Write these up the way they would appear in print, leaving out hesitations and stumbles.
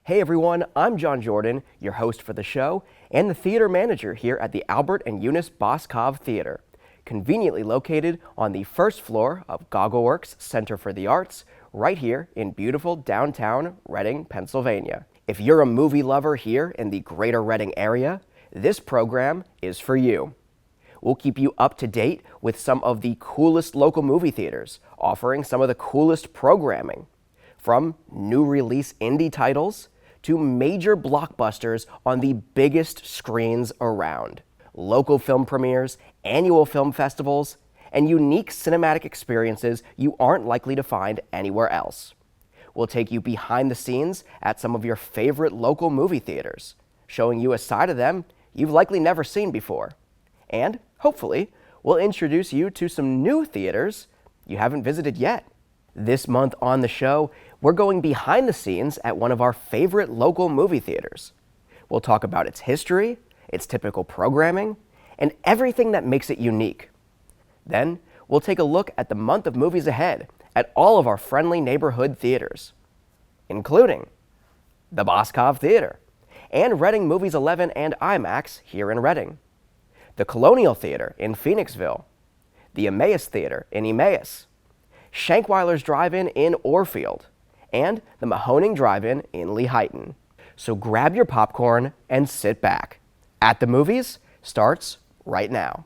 Hey everyone, I'm Jon Jordan, your host for the show, and the theater manager here at the Albert and Eunice Boscov Theater, conveniently located on the first floor of GoggleWorks Center for the Arts, right here in beautiful downtown Reading, Pennsylvania. If you're a movie lover here in the greater Reading area, this program is for you. We'll keep you up to date with some of the coolest local movie theaters, offering some of the coolest programming, from new release indie titles to major blockbusters on the biggest screens around, local film premieres, annual film festivals, and unique cinematic experiences you aren't likely to find anywhere else. We'll take you behind the scenes at some of your favorite local movie theaters, showing you a side of them you've likely never seen before. And, hopefully, we'll introduce you to some new theaters you haven't visited yet. This month on the show, we're going behind the scenes at one of our favorite local movie theaters. We'll talk about its history, its typical programming, and everything that makes it unique. Then, we'll take a look at the month of movies ahead at all of our friendly neighborhood theaters, including the Boscov Theater, and Reading Movies 11 and IMAX here in Reading, the Colonial Theater in Phoenixville, the Emmaus Theater in Emmaus, Shankweiler's Drive-In in Orefield, and the Mahoning Drive-In in Lehighton. So grab your popcorn and sit back. At the Movies starts right now.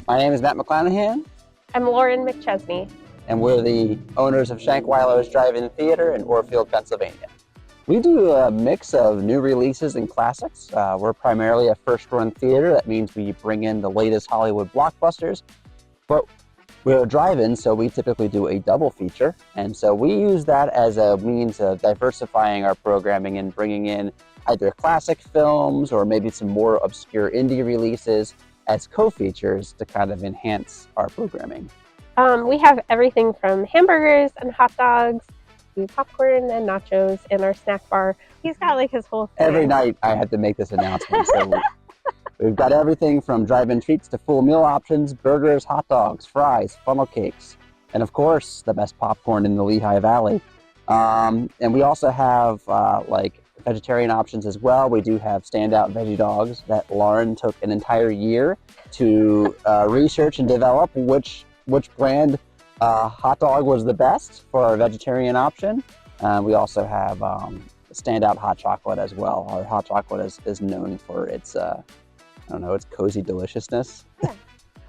My name is Matt McClanahan. I'm Lauren McChesney. And we're the owners of Shankweiler's Drive-In Theater in Orefield, Pennsylvania. We do a mix of new releases and classics. We're primarily a first-run theater. That means we bring in the latest Hollywood blockbusters. But we're a drive-in, so we typically do a double feature. And so we use that as a means of diversifying our programming and bringing in either classic films or maybe some more obscure indie releases as co-features to kind of enhance our programming. We have everything from hamburgers and hot dogs to popcorn and nachos in our snack bar. He's got like his whole thing. Every night I have to make this announcement. So we've got everything from drive-in treats to full meal options, burgers, hot dogs, fries, funnel cakes, and of course, the best popcorn in the Lehigh Valley. And we also have like vegetarian options as well. We do have standout veggie dogs that Lauren took an entire year to research and develop which brand hot dog was the best for our vegetarian option. We also have standout hot chocolate as well. Our hot chocolate is known for its, its cozy deliciousness. Yeah.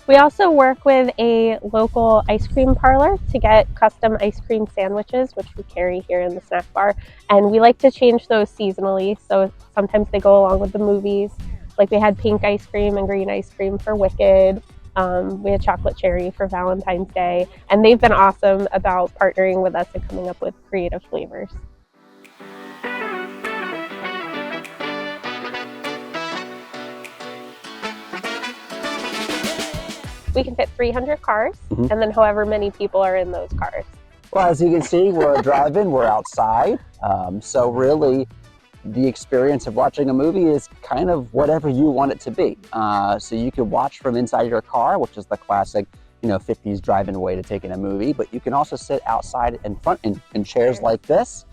We also work with a local ice cream parlor to get custom ice cream sandwiches, which we carry here in the snack bar. And we like to change those seasonally, so sometimes they go along with the movies. Like we had pink ice cream and green ice cream for Wicked. We had chocolate cherry for Valentine's Day. And they've been awesome about partnering with us and coming up with creative flavors. We can fit 300 cars, and then however many people are in those cars. Well, as you can see, we're a drive-in, we're outside. So really, the experience of watching a movie is kind of whatever you want it to be. So you can watch from inside your car, which is the classic, 50s drive-in way to take in a movie, but you can also sit outside in front in chairs like this.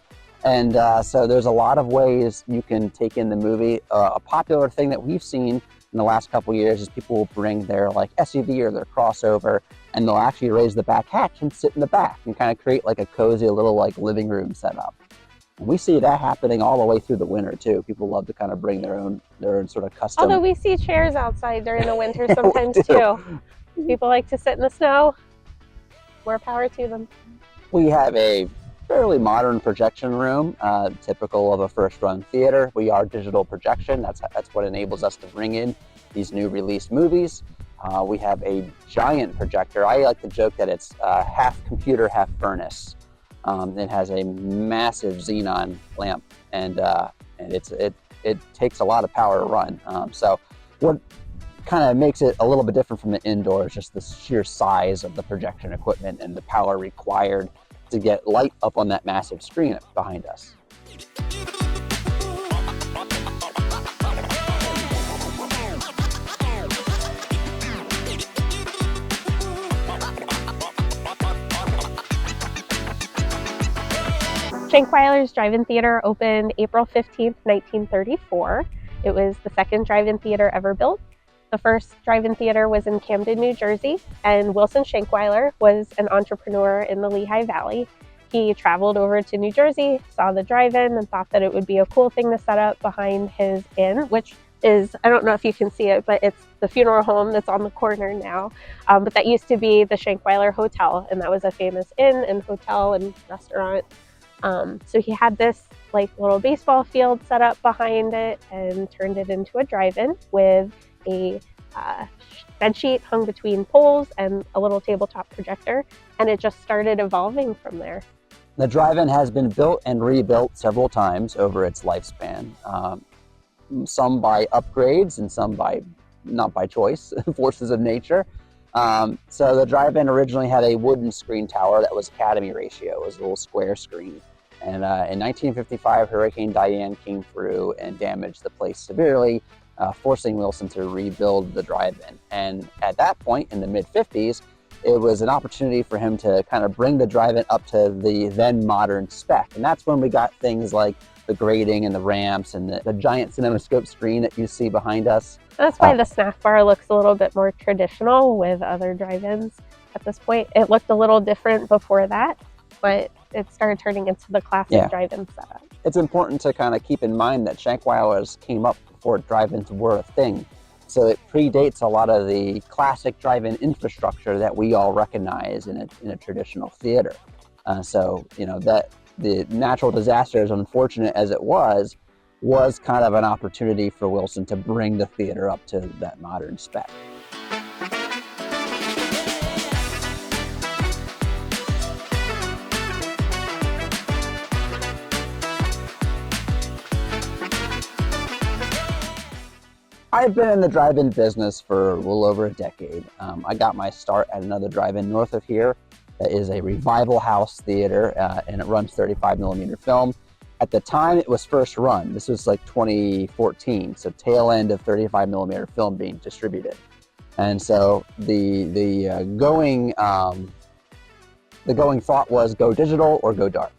And so there's a lot of ways you can take in the movie. A popular thing that we've seen in the last couple of years is people will bring their like SUV or their crossover, and they'll actually raise the back hatch and sit in the back and kind of create like a cozy little like living room setup. And we see that happening all the way through the winter too. People love to kind of bring their own sort of custom. Although we see chairs outside during the winter sometimes too. People like to sit in the snow. More power to them. We have a fairly modern projection room, typical of a first-run theater. We are digital projection. That's what enables us to bring in these new released movies. We have a giant projector. I like to joke that it's half computer, half furnace. It has a massive xenon lamp, and it takes a lot of power to run. So what kind of makes it a little bit different from the indoor is just the sheer size of the projection equipment and the power required to get light up on that massive screen behind us. Shankweiler's Drive-In Theater opened April 15th, 1934. It was the second drive-in theater ever built. The first drive-in theater was in Camden, New Jersey, and Wilson Shankweiler was an entrepreneur in the Lehigh Valley. He traveled over to New Jersey, saw the drive-in, and thought that it would be a cool thing to set up behind his inn, which is, I don't know if you can see it, but it's the funeral home that's on the corner now. But that used to be the Shankweiler Hotel, and that was a famous inn and hotel and restaurant. So he had this like little baseball field set up behind it and turned it into a drive-in with a bed sheet hung between poles and a little tabletop projector, and it just started evolving from there. The drive-in has been built and rebuilt several times over its lifespan, some by upgrades and some by not by choice, forces of nature. So the drive-in originally had a wooden screen tower that was Academy ratio. It was a little square screen. And in 1955, Hurricane Diane came through and damaged the place severely, forcing Wilson to rebuild the drive-in. And at that point, in the mid-50s, it was an opportunity for him to kind of bring the drive-in up to the then modern spec. And that's when we got things like the grading and the ramps and the giant cinemascope screen that you see behind us. That's why the snack bar looks a little bit more traditional with other drive-ins at this point. It looked a little different before that, but it started turning into the classic drive-in setup. It's important to kind of keep in mind that Shankweilers came up before drive-ins were a thing. So it predates a lot of the classic drive-in infrastructure that we all recognize in a traditional theater. So, you know, that the natural disaster, as unfortunate as it was kind of an opportunity for Wilson to bring the theater up to that modern spec. I've been in the drive-in business for a little over a decade. I got my start at another drive-in north of here that is a Revival House theater, and it runs 35mm film. At the time it was first run, this was like 2014, so tail end of 35mm film being distributed. And so the going thought was go digital or go dark.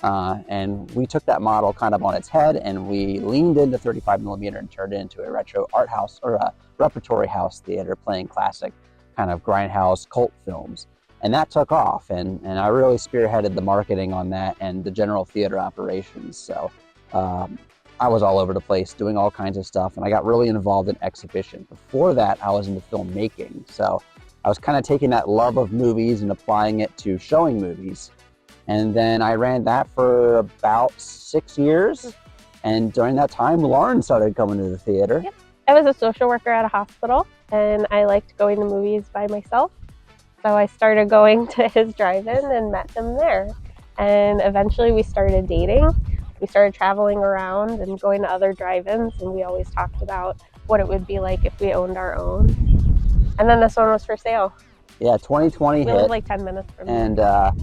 And we took that model kind of on its head, and we leaned into 35mm and turned it into a retro art house or a repertory house theater playing classic kind of grindhouse cult films. And that took off, and I really spearheaded the marketing on that and the general theater operations. So I was all over the place doing all kinds of stuff, and I got really involved in exhibition. Before that, I was into filmmaking. So I was kind of taking that love of movies and applying it to showing movies. And then I ran that for about 6 years. And during that time, Lauren started coming to the theater. Yep. I was a social worker at a hospital, and I liked going to movies by myself. So I started going to his drive-in and met him there. And eventually we started dating. We started traveling around and going to other drive-ins, and we always talked about what it would be like if we owned our own. And then this one was for sale. Yeah, 2020 hit. We lived like 10 minutes from and the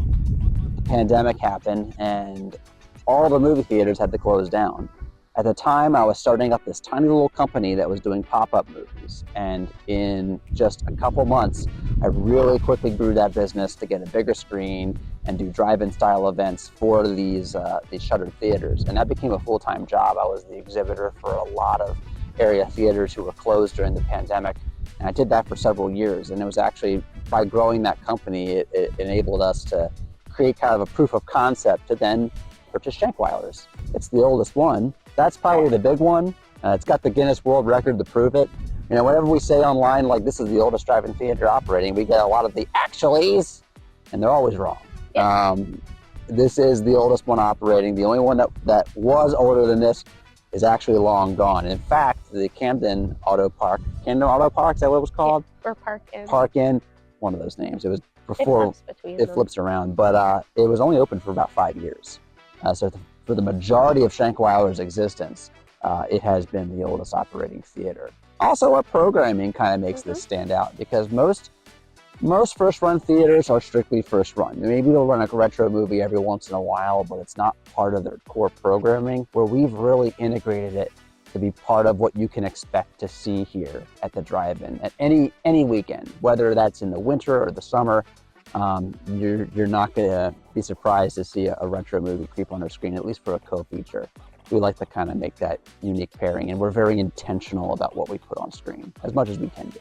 pandemic happened, and all the movie theaters had to close down. At the time, I was starting up this tiny little company that was doing pop-up movies. And in just a couple months, I really quickly grew that business to get a bigger screen and do drive-in style events for these shuttered theaters. And that became a full-time job. I was the exhibitor for a lot of area theaters who were closed during the pandemic. And I did that for several years. And it was actually, by growing that company, it enabled us to create kind of a proof of concept to then purchase Shankweilers. It's the oldest one. That's probably the big one. It's got the Guinness World Record to prove it. You know, whenever we say online, like, this is the oldest drive-in theater operating, we get a lot of the actuallys, and they're always wrong. Yeah. This is the oldest one operating. The only one that was older than this is actually long gone. In fact, the Camden Auto Park, is that what it was called? Yeah, or Park Inn. Park Inn, one of those names. It was before flips between it them. flips around. But it was only open for about 5 years. For the majority of Shankweiler's existence, it has been the oldest operating theater. Also, our programming kind of makes this stand out, because most first-run theaters are strictly first-run. Maybe they'll run a retro movie every once in a while, but it's not part of their core programming, where we've really integrated it to be part of what you can expect to see here at the drive-in at any weekend, whether that's in the winter or the summer. You're not going to be surprised to see a retro movie creep on our screen, at least for a co-feature. We like to kind of make that unique pairing, and we're very intentional about what we put on screen, as much as we can be.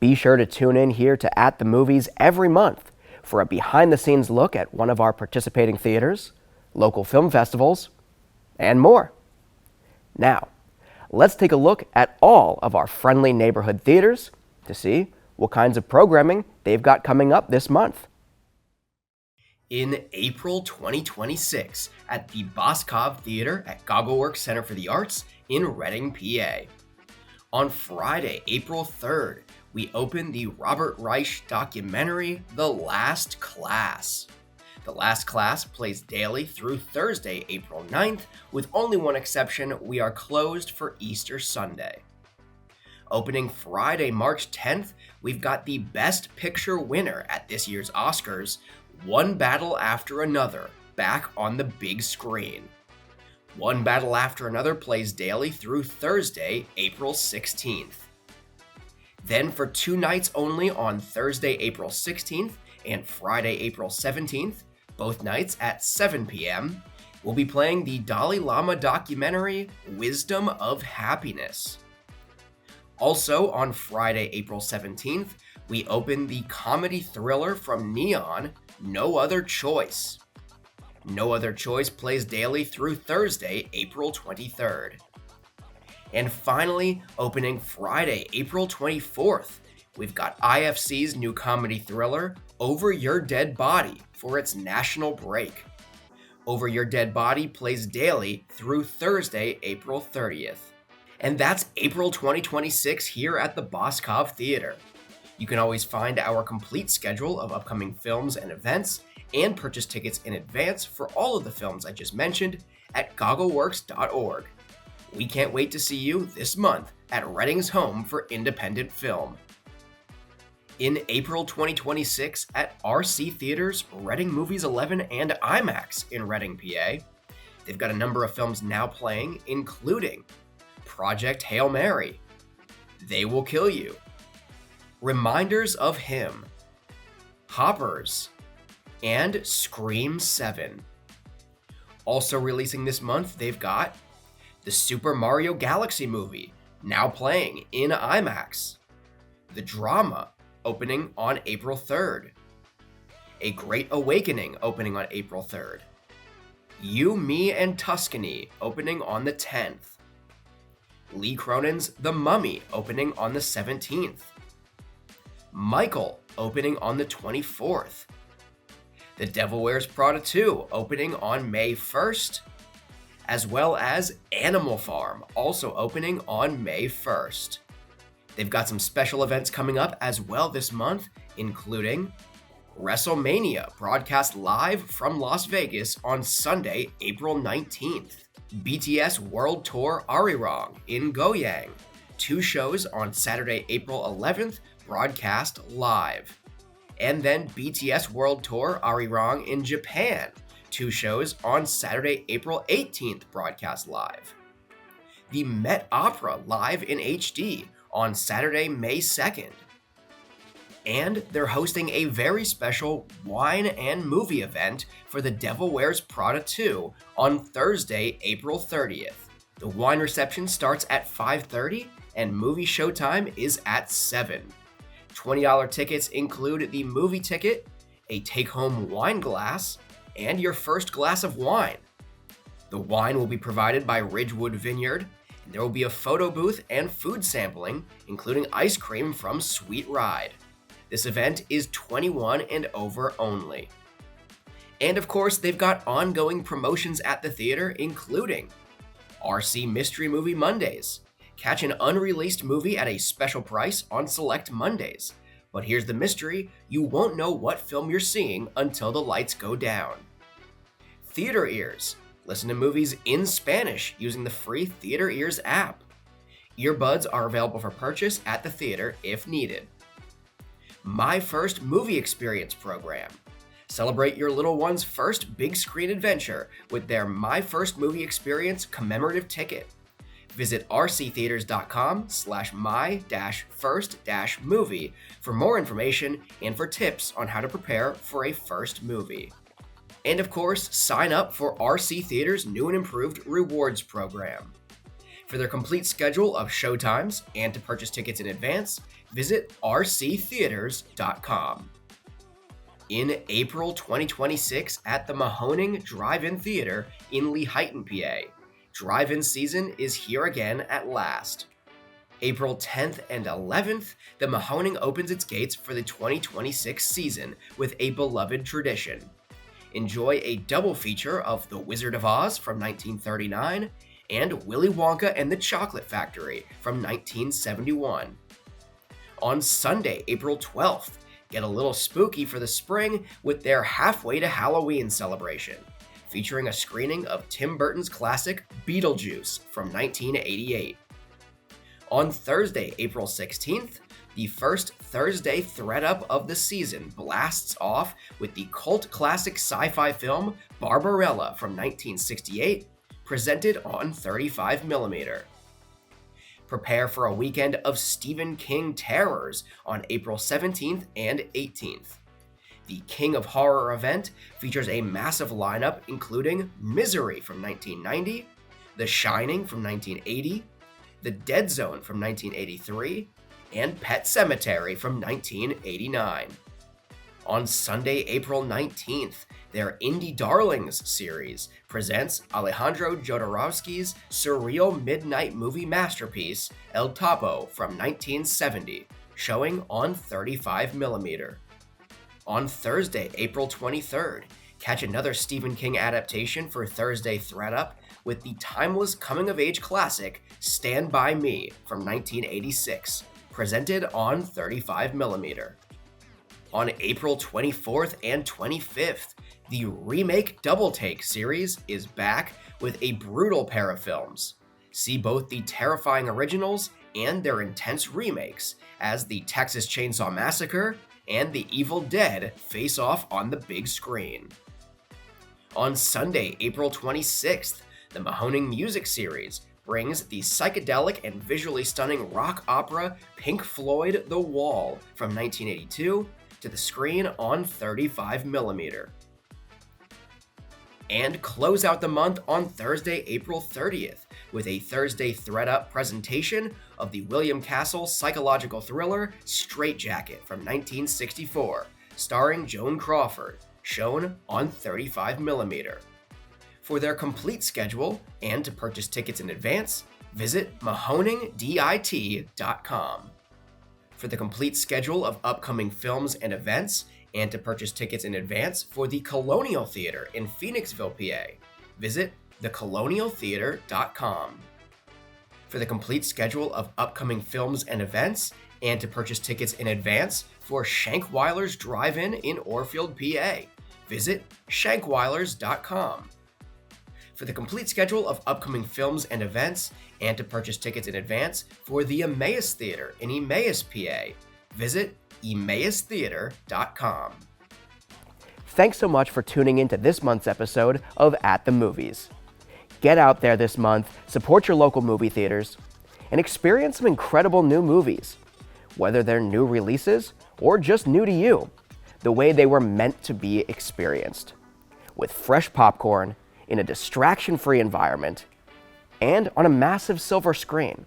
Be sure to tune in here to At the Movies every month for a behind-the-scenes look at one of our participating theaters, local film festivals, and more. Now, let's take a look at all of our friendly neighborhood theaters to see what kinds of programming they've got coming up this month. In April 2026 at the Boscov Theater at GoggleWorks Center for the Arts in Reading, PA. On Friday, April 3rd, we open the Robert Reich documentary, The Last Class. The Last Class plays daily through Thursday, April 9th, with only one exception: we are closed for Easter Sunday. Opening Friday, March 10th, we've got the Best Picture winner at this year's Oscars, One Battle After Another, back on the big screen. One Battle After Another plays daily through Thursday, April 16th. Then for 2 nights only on Thursday, April 16th and Friday, April 17th, both nights at 7 p.m., we'll be playing the Dalai Lama documentary, Wisdom of Happiness. Also on Friday, April 17th, we open the comedy thriller from Neon, No Other Choice. No Other Choice plays daily through Thursday, April 23rd. And finally, opening Friday, April 24th, we've got IFC's new comedy thriller, Over Your Dead Body, for its national break. Over Your Dead Body plays daily through Thursday, April 30th. And that's April 2026 here at the Boscov Theater. You can always find our complete schedule of upcoming films and events, and purchase tickets in advance for all of the films I just mentioned at GoggleWorks.org. We can't wait to see you this month at Reading's home for independent film. In April 2026 at RC Theaters, Reading Movies 11 and IMAX in Reading, PA, they've got a number of films now playing, including Project Hail Mary, They Will Kill You, Reminders of Him, Hoppers, and Scream 7. Also releasing this month, they've got the Super Mario Galaxy movie, now playing in IMAX. The Drama, opening on April 3rd. A Great Awakening, opening on April 3rd. You, Me, and Tuscany, opening on the 10th. Lee Cronin's The Mummy, opening on the 17th. Michael, opening on the 24th. The Devil Wears Prada 2, opening on May 1st. As well as Animal Farm, also opening on May 1st. They've got some special events coming up as well this month, including WrestleMania, broadcast live from Las Vegas on Sunday, April 19th. BTS World Tour Arirang in Goyang. 2 shows on Saturday, April 11th, broadcast live. And then BTS World Tour Arirang in Japan. 2 shows on Saturday, April 18th, broadcast live. The Met Opera live in HD on Saturday, May 2nd. And they're hosting a very special wine and movie event for The Devil Wears Prada 2 on Thursday, April 30th. The wine reception starts at 5:30 and movie showtime is at 7. $20 tickets include the movie ticket, a take-home wine glass, and your first glass of wine. The wine will be provided by Ridgewood Vineyard, and there will be a photo booth and food sampling, including ice cream from Sweet Ride. This event is 21 and over only. And of course, they've got ongoing promotions at the theater, including RC Mystery Movie Mondays. Catch an unreleased movie at a special price on select Mondays. But here's the mystery, you won't know what film you're seeing until the lights go down. Theater Ears. Listen to movies in Spanish using the free Theater Ears app. Earbuds are available for purchase at the theater if needed. My First Movie Experience program. Celebrate your little one's first big screen adventure with their My First Movie Experience commemorative ticket. Visit rctheaters.com/my-first-movie for more information and for tips on how to prepare for a first movie. And of course, sign up for RC Theaters' new and improved rewards program. For their complete schedule of showtimes and to purchase tickets in advance, visit rctheaters.com. In April 2026 at the Mahoning Drive-In Theater in Lehighton, PA, drive-in season is here again at last. April 10th and 11th, the Mahoning opens its gates for the 2026 season with a beloved tradition. Enjoy a double feature of The Wizard of Oz from 1939 and Willy Wonka and the Chocolate Factory from 1971. On Sunday, April 12th, get a little spooky for the spring with their Halfway to Halloween celebration, featuring a screening of Tim Burton's classic Beetlejuice from 1988. On Thursday, April 16th, the first Thursday thread-up of the season blasts off with the cult classic sci-fi film Barbarella from 1968, presented on 35mm. Prepare for a weekend of Stephen King terrors on April 17th and 18th. The King of Horror event features a massive lineup including Misery from 1990, The Shining from 1980, The Dead Zone from 1983, and Pet Sematary from 1989. On Sunday, April 19th, their Indie Darlings series presents Alejandro Jodorowsky's surreal midnight movie masterpiece El Topo from 1970, showing on 35mm. On Thursday, April 23rd, catch another Stephen King adaptation for Thursday thread-up with the timeless coming-of-age classic Stand By Me from 1986, presented on 35mm. On April 24th and 25th, the Remake Double Take series is back with a brutal pair of films. See both the terrifying originals and their intense remakes as the Texas Chainsaw Massacre and The Evil Dead face off on the big screen. On Sunday, April 26th, the Mahoning Music Series brings the psychedelic and visually stunning rock opera Pink Floyd The Wall from 1982 to the screen on 35mm. And close out the month on Thursday, April 30th with a Thursday thread-up presentation of the William Castle psychological thriller Straitjacket from 1964, starring Joan Crawford, shown on 35mm. For their complete schedule and to purchase tickets in advance, visit mahoningdit.com. For the complete schedule of upcoming films and events, and to purchase tickets in advance for the Colonial Theater in Phoenixville, PA, visit thecolonialtheater.com. For the complete schedule of upcoming films and events, and to purchase tickets in advance for Shankweiler's Drive-In in Orefield, PA, visit shankweilers.com. For the complete schedule of upcoming films and events, and to purchase tickets in advance for the Emmaus Theater in Emmaus, PA, visit emmaustheater.com. Thanks so much for tuning in to this month's episode of At the Movies. Get out there this month, support your local movie theaters, and experience some incredible new movies. Whether they're new releases or just new to you, the way they were meant to be experienced. With fresh popcorn, in a distraction-free environment, and on a massive silver screen.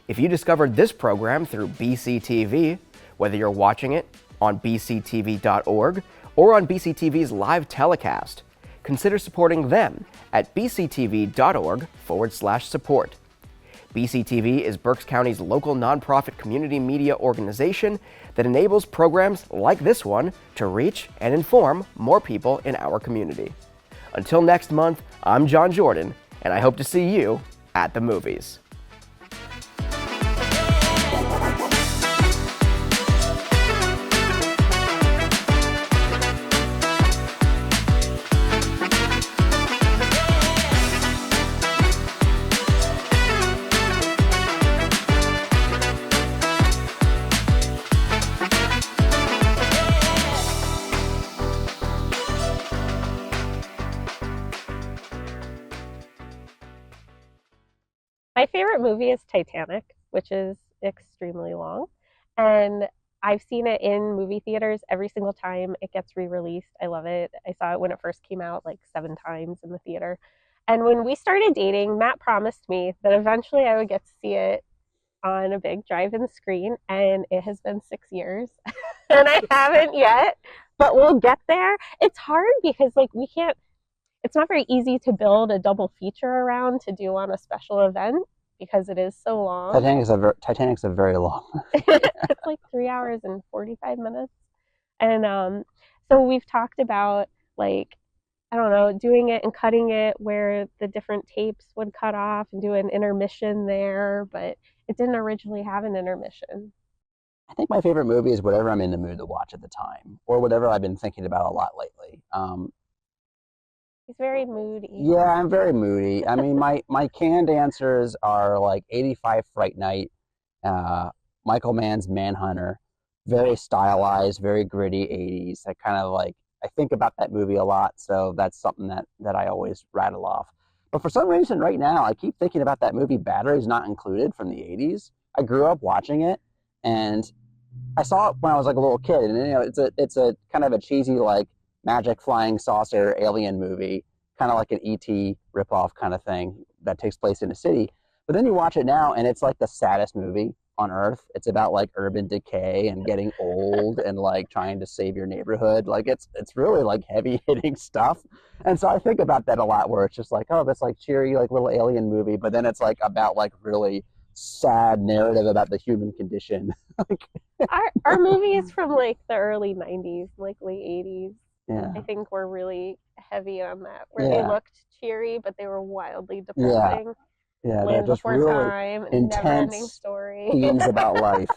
If you discovered this program through BCTV, whether you're watching it on bctv.org or on BCTV's live telecast, consider supporting them at bctv.org/support. BCTV is Berks County's local nonprofit community media organization that enables programs like this one to reach and inform more people in our community. Until next month, I'm Jon Jordan, and I hope to see you at the movies. My favorite movie is Titanic, which is extremely long. And I've seen it in movie theaters every single time it gets re-released. I love it. I saw it when it first came out like 7 times in the theater. And when we started dating, Matt promised me that eventually I would get to see it on a big drive-in screen, and it has been 6 years and I haven't yet, but we'll get there. It's hard because like it's not very easy to build a double feature around to do on a special event because it is so long. Titanic's a very long. It's like 3 hours and 45 minutes. And so we've talked about like, I don't know, doing it and cutting it where the different tapes would cut off and do an intermission there, but it didn't originally have an intermission. I think my favorite movie is whatever I'm in the mood to watch at the time, or whatever I've been thinking about a lot lately. He's very moody. Yeah, I'm very moody. I mean, my canned answers are like 85 Fright Night, Michael Mann's Manhunter, very stylized, very gritty 80s. I kind of like, I think about that movie a lot, so that's something that I always rattle off. But for some reason right now, I keep thinking about that movie Batteries Not Included from the 80s. I grew up watching it, and I saw it when I was like a little kid, and you know, it's a kind of a cheesy like magic flying saucer alien movie, kind of like an E.T. ripoff kind of thing that takes place in a city. But then you watch it now, and it's like the saddest movie on earth. It's about like urban decay and getting old and like trying to save your neighborhood. Like it's really like heavy hitting stuff. And so I think about that a lot, where it's just like, oh, this like cheery like little alien movie, but then it's like about like really sad narrative about the human condition. Our movies from like the early 90s, like late 80s. Yeah. I think we're really heavy on that, where Yeah. they looked cheery, but they were wildly depressing. Yeah, they're Land just Before really Time, intense Never Ending Story. themes about life.